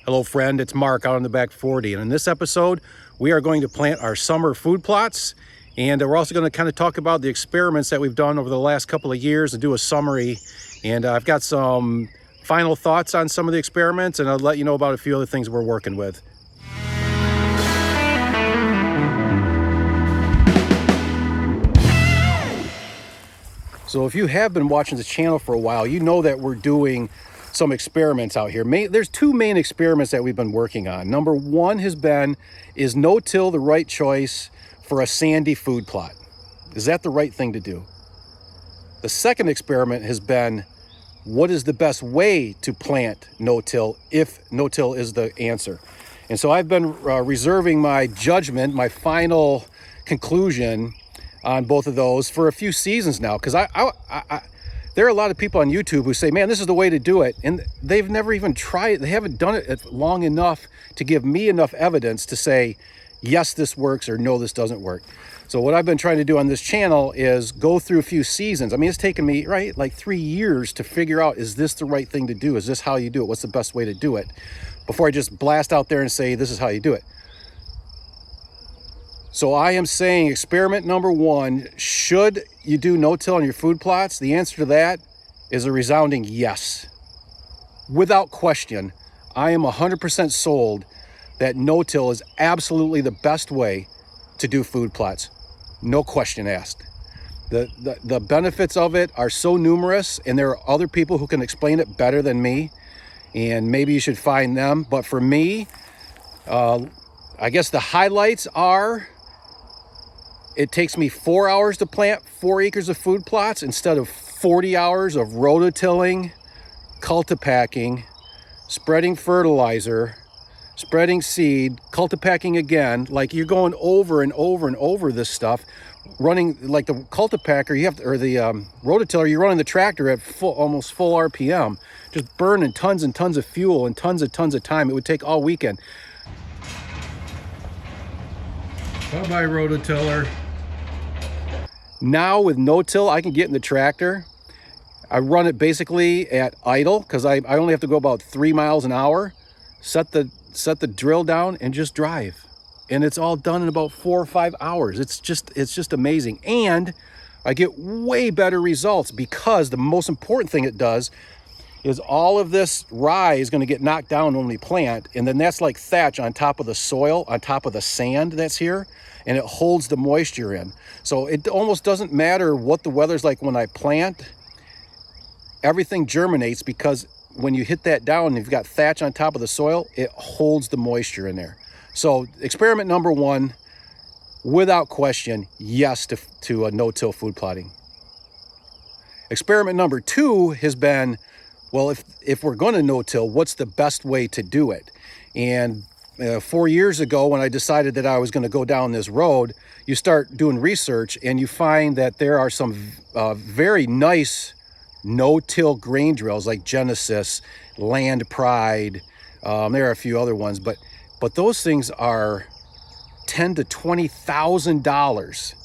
Hello friend, it's Mark out on the back 40, and in this episode we are going to plant our summer food plots, and we're also going to kind of talk about the experiments that we've done over the last couple of years and do a summary. And I've got some final thoughts on some of the experiments, and I'll let you know about a few other things we're working with. So if you have been watching this channel for a while, you know that we're doing some experiments out here. There's two main experiments that we've been working on. Number one is no-till the right choice for a sandy food plot? Is that the right thing to do? The second experiment has been, what is the best way to plant no-till if no-till is the answer? And so I've been reserving my judgment, my final conclusion on both of those for a few seasons now, because there are a lot of people on YouTube who say, man, this is the way to do it. And they've never even tried it. They haven't done it long enough to give me enough evidence to say, yes, this works, or no, this doesn't work. So what I've been trying to do on this channel is go through a few seasons. I mean, it's taken me, like 3 years to figure out, is this the right thing to do? Is this how you do it? What's the best way to do it? Before I just blast out there and say, this is how you do it. So I am saying experiment number one, should you do no-till on your food plots? The answer to that is a resounding yes. Without question, I am 100% sold that no-till is absolutely the best way to do food plots. No question asked. The benefits of it are so numerous, and there are other people who can explain it better than me, and maybe you should find them. But for me, I guess the highlights are, it takes me 4 hours to plant 4 acres of food plots instead of 40 hours of rototilling, cultipacking, spreading fertilizer, spreading seed, cultipacking again. Like, you're going over and over and over this stuff, running like the cultipacker, or the rototiller, you're running the tractor at almost full RPM, just burning tons and tons of fuel and tons of time. It would take all weekend. Bye-bye, rototiller. Now with no-till, I can get in the tractor. I run it basically at idle because I only have to go about 3 miles an hour, set the drill down and just drive. And it's all done in about 4 or 5 hours. It's just amazing. And I get way better results because the most important thing it does is all of this rye is going to get knocked down when we plant, and then that's like thatch on top of the soil, on top of the sand that's here, and it holds the moisture in. So it almost doesn't matter what the weather's like when I plant. Everything germinates because when you hit that down and you've got thatch on top of the soil, it holds the moisture in there. So experiment number one, without question, yes to a no-till food plotting. Experiment number two has been, well, if we're going to no-till, what's the best way to do it? And 4 years ago, when I decided that I was going to go down this road, you start doing research and you find that there are some very nice no-till grain drills like Genesis, Land Pride. There are a few other ones, but those things are $10,000 to $20,000,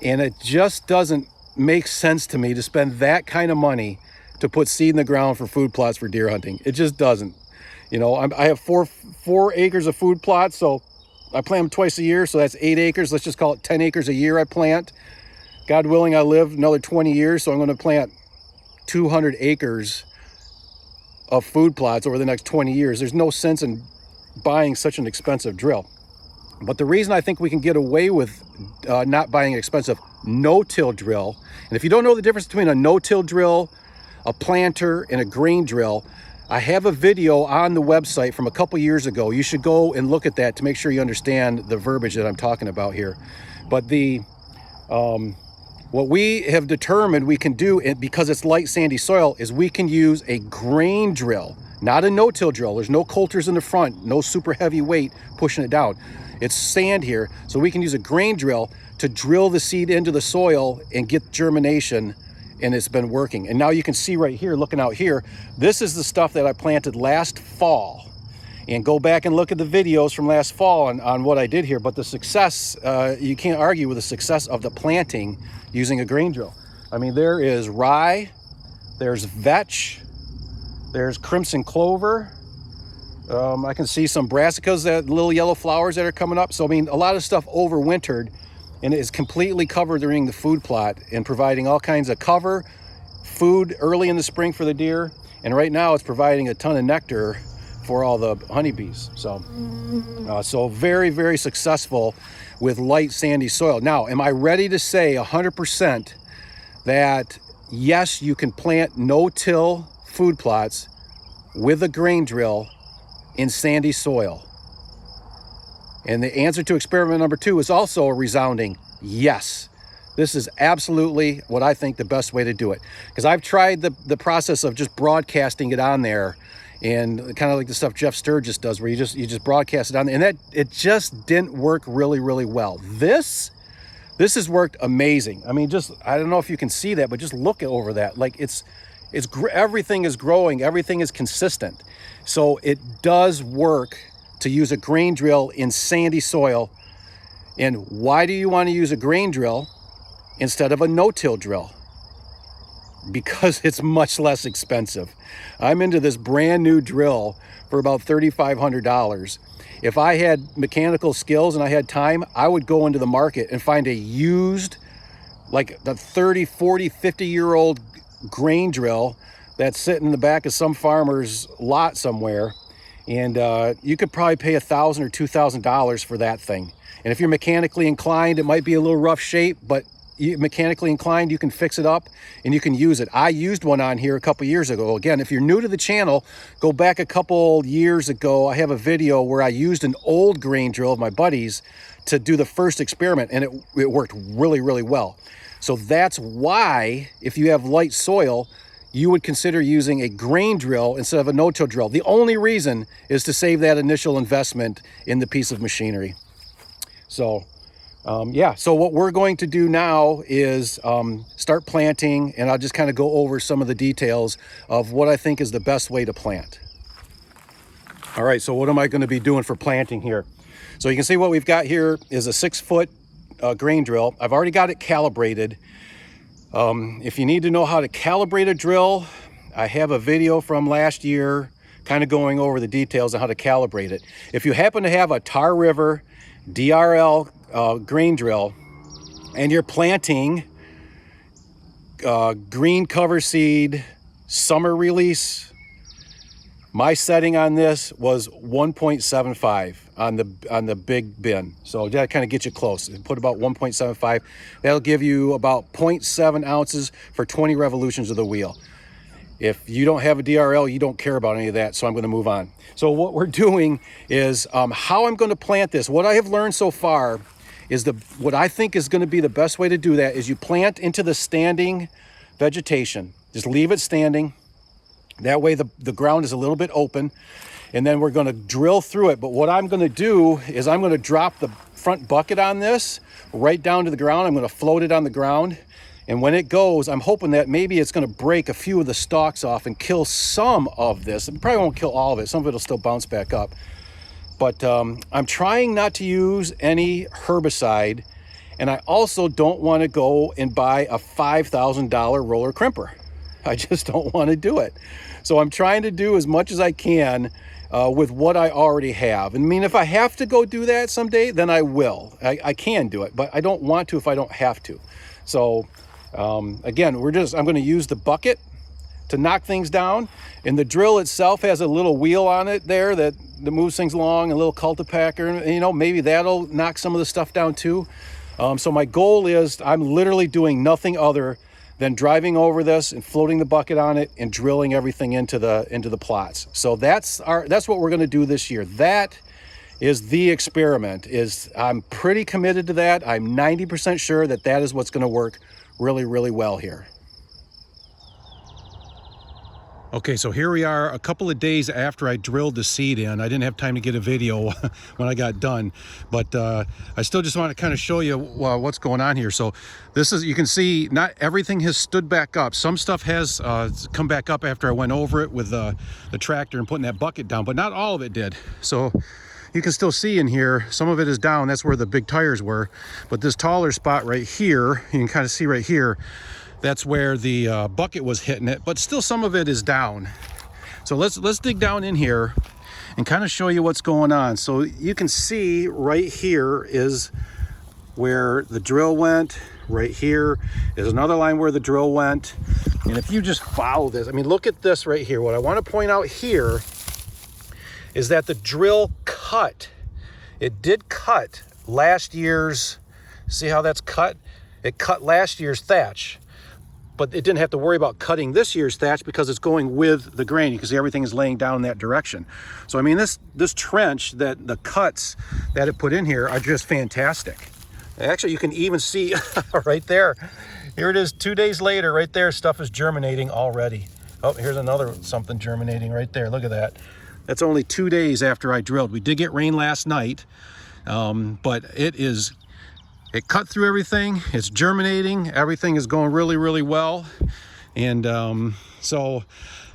and it just doesn't make sense to me to spend that kind of money to put seed in the ground for food plots for deer hunting. It just doesn't. You know, I have four acres of food plots, so I plant them twice a year, so that's 8 acres. Let's just call it 10 acres a year I plant. God willing, I live another 20 years, so I'm going to plant 200 acres of food plots over the next 20 years. There's no sense in buying such an expensive drill. But the reason I think we can get away with not buying an expensive no-till drill, and if you don't know the difference between a no-till drill, a planter, and a grain drill, I have a video on the website from a couple years ago. You should go and look at that to make sure you understand the verbiage that I'm talking about here. But what we have determined we can do, because it's light sandy soil, is we can use a grain drill, not a no-till drill. There's no coulters in the front, no super heavy weight pushing it down. It's sand here, so we can use a grain drill to drill the seed into the soil and get germination, and it's been working. And now you can see right here, looking out here, this is the stuff that I planted last fall. And go back and look at the videos from last fall on what I did here. But the success, you can't argue with the success of the planting using a grain drill. I mean, there is rye, there's vetch, there's crimson clover, I can see some brassicas, that little yellow flowers that are coming up. So I mean, a lot of stuff overwintered, and it is completely covered during the food plot and providing all kinds of cover, food early in the spring for the deer. And right now it's providing a ton of nectar for all the honeybees. So, so very, very successful with light sandy soil. Now, am I ready to say 100% that yes, you can plant no-till food plots with a grain drill in sandy soil? And the answer to experiment number 2 is also a resounding yes. This is absolutely what I think the best way to do it. Because I've tried the process of just broadcasting it on there, and kind of like the stuff Jeff Sturgis does, where you just broadcast it on there, and that it just didn't work really, really well. This has worked amazing. I mean, just, I don't know if you can see that, but just look over that. Like everything is growing, everything is consistent. So it does work to use a grain drill in sandy soil. And why do you want to use a grain drill instead of a no-till drill? Because it's much less expensive. I'm into this brand new drill for about $3,500. If I had mechanical skills and I had time, I would go into the market and find a used, like the 30, 40, 50-year-old grain drill that's sitting in the back of some farmer's lot somewhere. And you could probably pay $1,000 or $2,000 for that thing. And if you're mechanically inclined, it might be a little rough shape, but mechanically inclined, you can fix it up and you can use it. I used one on here a couple years ago. Again, if you're new to the channel, go back a couple years ago. I have a video where I used an old grain drill of my buddy's to do the first experiment, and it worked really, really well. So that's why, if you have light soil, you would consider using a grain drill instead of a no-till drill. The only reason is to save that initial investment in the piece of machinery. So yeah, so what we're going to do now is start planting, and I'll just kind of go over some of the details of what I think is the best way to plant. All right, so what am I going to be doing for planting here? So you can see what we've got here is a 6-foot grain drill. I've already got it calibrated. If you need to know how to calibrate a drill, I have a video from last year kind of going over the details on how to calibrate it. If you happen to have a Tar River DRL grain drill and you're planting green cover seed summer release, my setting on this was 1.75 on the big bin. So that kind of gets you close. Put about 1.75. That'll give you about 0.7 ounces for 20 revolutions of the wheel. If you don't have a DRL, you don't care about any of that, so I'm going to move on. So what we're doing is how I'm going to plant this. What I have learned so far is what I think is going to be the best way to do that is you plant into the standing vegetation. Just leave it standing. That way the ground is a little bit open, and then we're going to drill through it. But what I'm going to do is I'm going to drop the front bucket on this right down to the ground. I'm going to float it on the ground. And when it goes, I'm hoping that maybe it's going to break a few of the stalks off and kill some of this. It probably won't kill all of it. Some of it will still bounce back up. But I'm trying not to use any herbicide. And I also don't want to go and buy a $5,000 roller crimper. I just don't want to do it. So I'm trying to do as much as I can with what I already have. And I mean, if I have to go do that someday, then I will. I can do it, but I don't want to if I don't have to. So again, I'm going to use the bucket to knock things down. And the drill itself has a little wheel on it there that moves things along, a little cultipacker. And, you know, maybe that'll knock some of the stuff down too. So my goal is I'm literally doing nothing other than driving over this and floating the bucket on it and drilling everything into the plots. So that's what we're going to do this year. That is the experiment. I'm pretty committed to that. I'm 90% sure that is what's going to work really, really well here. Okay, so here we are a couple of days after I drilled the seed in. I didn't have time to get a video when I got done, but I still just want to kind of show you what's going on here. So this is, you can see not everything has stood back up. Some stuff has come back up after I went over it with the tractor and putting that bucket down, but not all of it did. So you can still see in here, some of it is down. That's where the big tires were. But this taller spot right here, you can kind of see right here, that's where the bucket was hitting it, but still some of it is down. So let's dig down in here and kind of show you what's going on. So you can see right here is where the drill went. Right here is another line where the drill went. And if you just follow this, I mean, look at this right here. What I want to point out here is that the drill cut. It did cut last year's, see how that's cut? It cut last year's thatch, but it didn't have to worry about cutting this year's thatch because it's going with the grain. You can see everything is laying down in that direction. So I mean, this trench, that the cuts that it put in here are just fantastic. Actually, you can even see right there. Here it is 2 days later, right there, stuff is germinating already. Oh, here's another something germinating right there. Look at that. That's only 2 days after I drilled. We did get rain last night, but it cut through everything. It's germinating. Everything is going really, really well. And so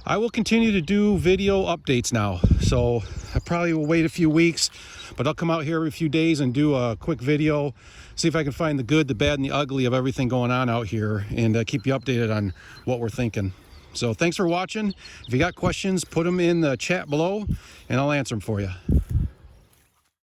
I will continue to do video updates now. So I probably will wait a few weeks, but I'll come out here every few days and do a quick video, see if I can find the good, the bad, and the ugly of everything going on out here, and keep you updated on what we're thinking. So thanks for watching. If you got questions, put them in the chat below, and I'll answer them for you.